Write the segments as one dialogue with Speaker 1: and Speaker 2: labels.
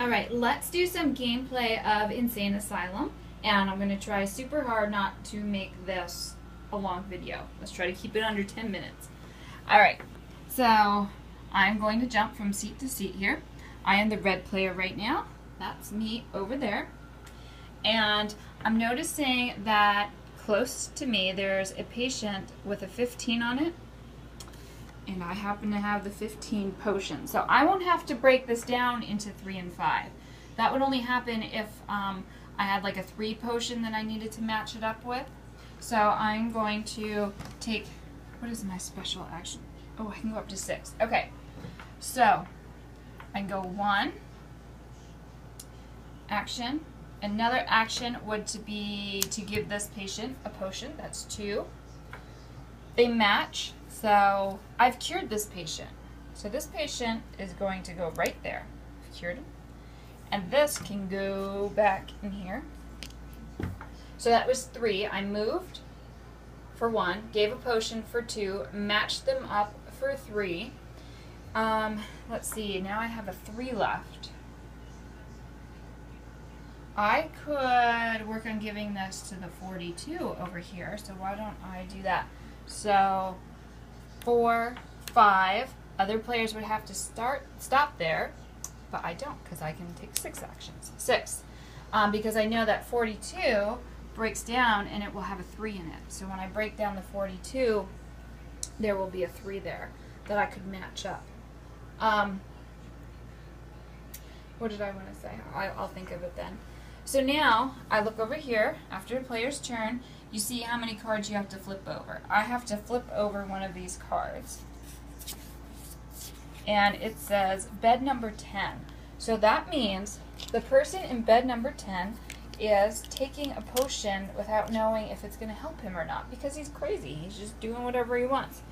Speaker 1: Alright, let's do some gameplay of Insane Asylum, and I'm going to try super hard not to make this a long video. Let's try to keep it under 10 minutes. Alright, so I'm going to jump from seat to seat here. I am the red player right now. That's me over there. And I'm noticing that close to me there's a patient with a 15 on it, and I happen to have the 15 potion. So I won't have to break this down into 3 and 5. That would only happen if I had like a 3 potion that I needed to match it up with. So I'm going to take, what is my special action? Oh, I can go up to 6. Okay, so I can go 1, action. Another action would be to give this patient a potion. That's 2. They match. So I've cured this patient. So this patient is going to go right there. I've cured him. And this can go back in here. So that was 3. I moved for 1, gave a potion for 2, matched them up for 3. Let's see, now I have a 3 left. I could work on giving this to the 42 over here, so why don't I do that? So 4, 5. Other players would have to stop there, but I don't because I can take 6 actions. 6. Because I know that 42 breaks down and it will have a 3 in it. So when I break down the 42, there will be a 3 there that I could match up. What did I want to say? I'll think of it then. So now I look over here after a player's turn. You see how many cards you have to flip over. I have to flip over one of these cards. And it says bed number 10. So that means the person in bed number 10 is taking a potion without knowing if it's going to help him or not, because he's crazy. He's just doing whatever he wants.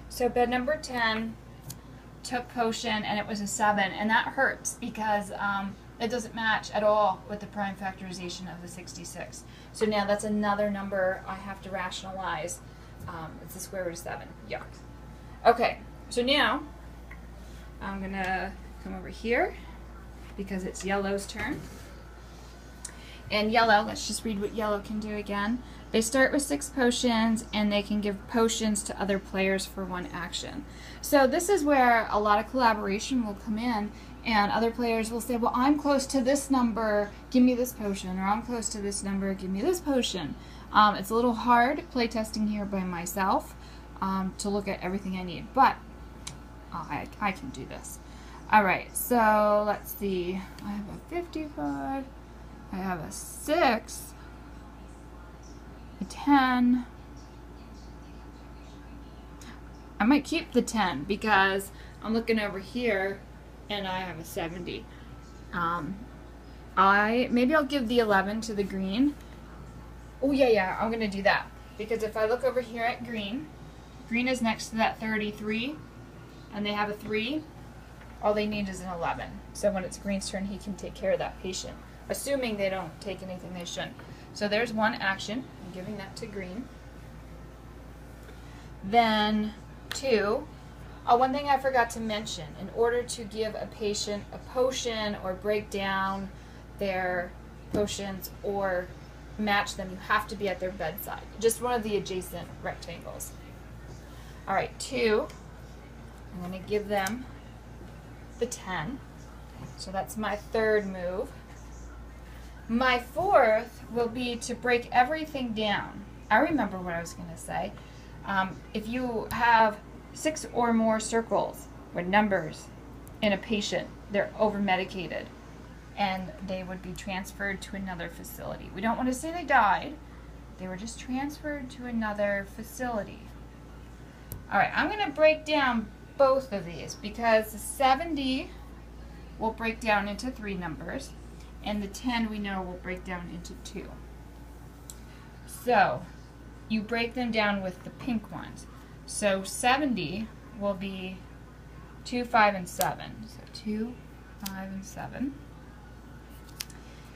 Speaker 1: So bed number 10 took potion and it was a 7, and that hurts because it doesn't match at all with the prime factorization of the 66. So now that's another number I have to rationalize. It's the square root of 7. Yuck. Okay, so now I'm going to come over here because it's yellow's turn. And yellow, let's just read what yellow can do again. They start with 6 potions, and they can give potions to other players for 1 action. So this is where a lot of collaboration will come in, and other players will say, well, I'm close to this number, give me this potion, or I'm close to this number, give me this potion. It's a little hard playtesting here by myself to look at everything I need, but I can do this. Alright, so let's see. I have a 55, I have a 6, a 10. I might keep the 10 because I'm looking over here and I have a 70. Maybe I'll give the 11 to the green. Oh yeah, I'm gonna do that because if I look over here at green, green is next to that 33 and they have a 3. All they need is an 11. So when it's green's turn, he can take care of that patient, assuming they don't take anything they shouldn't. So there's 1 action. I'm giving that to green. Then 2. Oh, one thing I forgot to mention. In order to give a patient a potion or break down their potions or match them, you have to be at their bedside. Just one of the adjacent rectangles. Alright, 2. I'm going to give them the 10. So that's my 3rd move. My 4th will be to break everything down. I remember what I was going to say. If you have 6 or more circles or numbers in a patient, they're over-medicated and they would be transferred to another facility. We don't want to say they died. They were just transferred to another facility. Alright, I'm going to break down both of these because the 70 will break down into 3 numbers and the 10 we know will break down into 2. So you break them down with the pink ones. So 70 will be 2, 5, and 7. So 2, 5, and 7.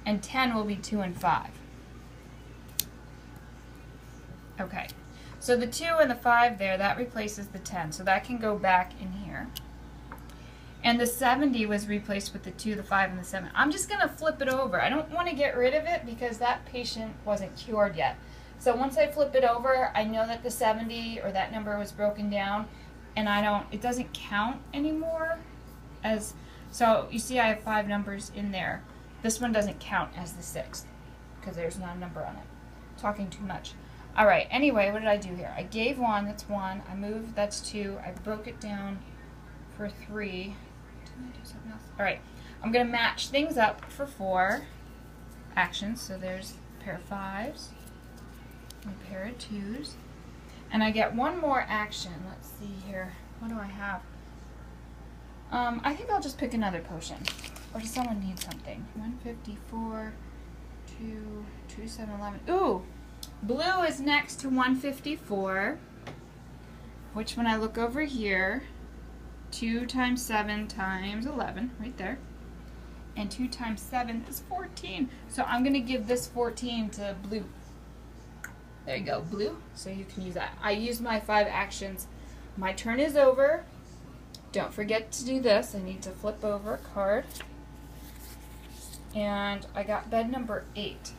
Speaker 1: And 10 will be 2 and 5. Okay. So the 2 and the 5 there, that replaces the 10. So that can go back in here. And the 70 was replaced with the 2, the 5, and the 7. I'm just going to flip it over. I don't want to get rid of it because that patient wasn't cured yet. So once I flip it over, I know that the 70 or that number was broken down, and it doesn't count anymore as, so you see I have 5 numbers in there. This one doesn't count as the 6th because there's not a number on it. Talking too much. All right, anyway, what did I do here? I gave 1, that's 1. I moved, that's 2. I broke it down for 3. Didn't I do something else? All right, I'm going to match things up for 4 actions. So there's a pair of 5s, a pair of 2s, and I get one more action. Let's see here. What do I have? I think I'll just pick another potion. Or does someone need something? 154, 2, 2, 7, 11. Ooh! Blue is next to 154, which when I look over here, 2 times 7 times 11, right there. And 2 times 7 is 14. So I'm going to give this 14 to blue. There you go, blue. So you can use that. I used my 5 actions. My turn is over. Don't forget to do this. I need to flip over a card. And I got bed number 8.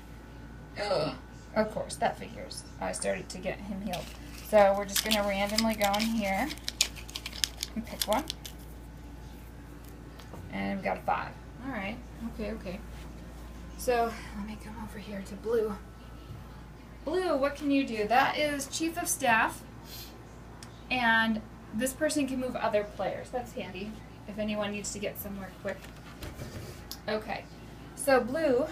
Speaker 1: Ugh. Of course, that figures. I started to get him healed. So we're just going to randomly go in here and pick one. And we got a 5. Alright, okay. So let me come over here to blue. Blue, what can you do? That is Chief of Staff. And this person can move other players. That's handy if anyone needs to get somewhere quick. Okay, so blue,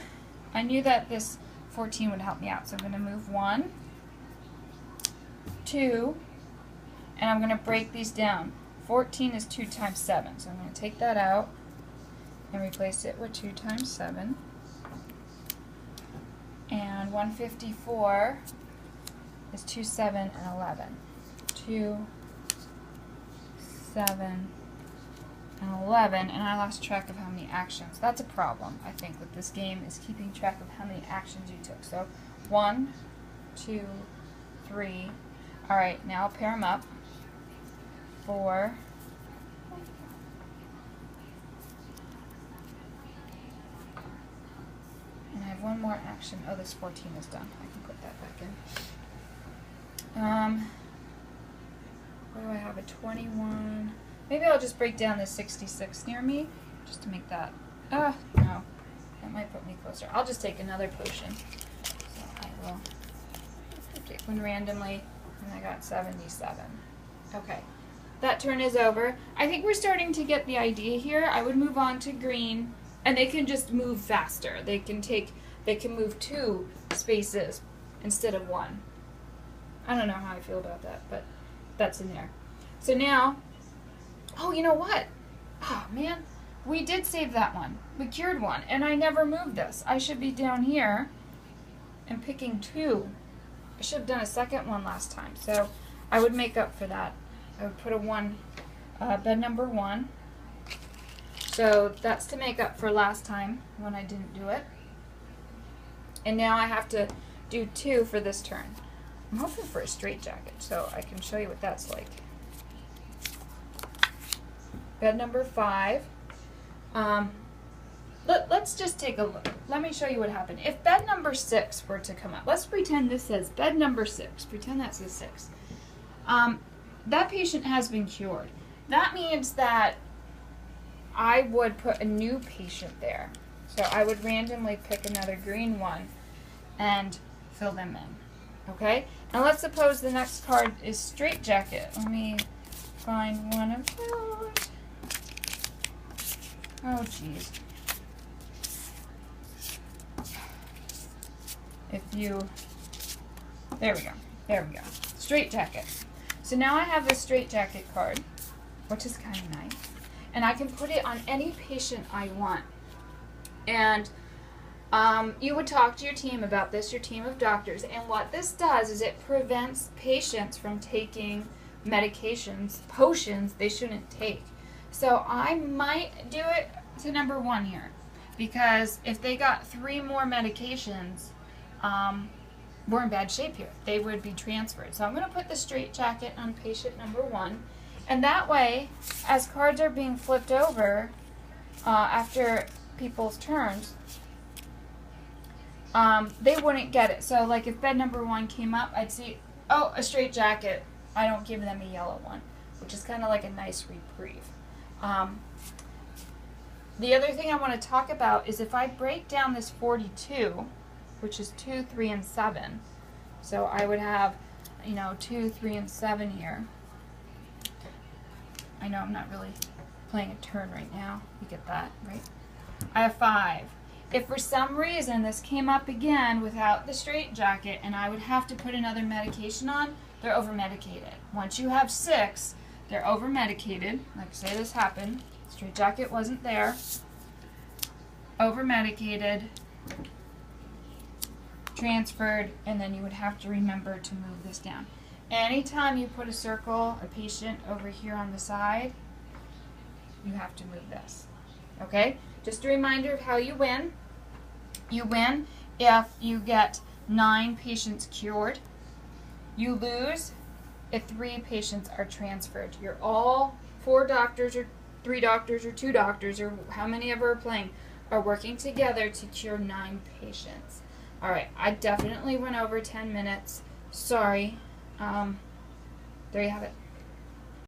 Speaker 1: I knew that this 14 would help me out. So I'm going to move 1, 2, and I'm going to break these down. 14 is 2 times 7, so I'm going to take that out and replace it with 2 times 7. And 154 is 2, 7, and 11. 2, 7, and 11, and I lost track of how many actions. That's a problem, I think, with this game, is keeping track of how many actions you took. So 1, 2, 3. All right, now I'll pair them up. 4. And I have one more action. Oh, this 14 is done. I can put that back in. What do I have? A 21. Maybe I'll just break down the 66 near me, just to make that. No. That might put me closer. I'll just take another potion. So I will take one randomly, and I got 77. Okay. That turn is over. I think we're starting to get the idea here. I would move on to green, and they can just move faster. They can move 2 spaces instead of 1. I don't know how I feel about that, but that's in there. So now, oh, you know what? Oh, man, we did save that one. We cured one, and I never moved this. I should be down here and picking 2. I should have done a second one last time, so I would make up for that. I would put a 1, bed number 1. So that's to make up for last time when I didn't do it. And now I have to do 2 for this turn. I'm hoping for a straitjacket, so I can show you what that's like. Bed number 5. Let's just take a look. Let me show you what happened. If bed number 6 were to come up, let's pretend this says bed number 6. Pretend that says 6. That patient has been cured. That means that I would put a new patient there. So I would randomly pick another green one and fill them in. Okay? Now let's suppose the next card is straitjacket. Let me find one of those. Oh, jeez. There we go. Straitjacket. So now I have this straitjacket card, which is kind of nice. And I can put it on any patient I want. And you would talk to your team about this, your team of doctors. And what this does is it prevents patients from taking medications, potions they shouldn't take. So I might do it to number 1 here. Because if they got 3 more medications, we're in bad shape here. They would be transferred. So I'm going to put the straitjacket on patient number 1. And that way, as cards are being flipped over after people's turns, they wouldn't get it. So like if bed number 1 came up, I'd see, oh, a straight jacket. I don't give them a yellow one, which is kind of like a nice reprieve. The other thing I want to talk about is if I break down this 42, which is 2, 3, and 7. So I would have, 2, 3, and 7 here. I know I'm not really playing a turn right now. You get that, right? I have 5. If for some reason this came up again without the straight jacket and I would have to put another medication on, they're over-medicated. Once you have 6, they're over-medicated. Like say this happened, straight jacket wasn't there, over-medicated, transferred, and then you would have to remember to move this down. Anytime you put a circle, a patient over here on the side, you have to move this. Okay? Just a reminder of how you win. You win if you get 9 patients cured. You lose if 3 patients are transferred. You're all 4 doctors or 3 doctors or 2 doctors or how many ever are playing are working together to cure 9 patients. All right, I definitely went over 10 minutes. Sorry. There you have it.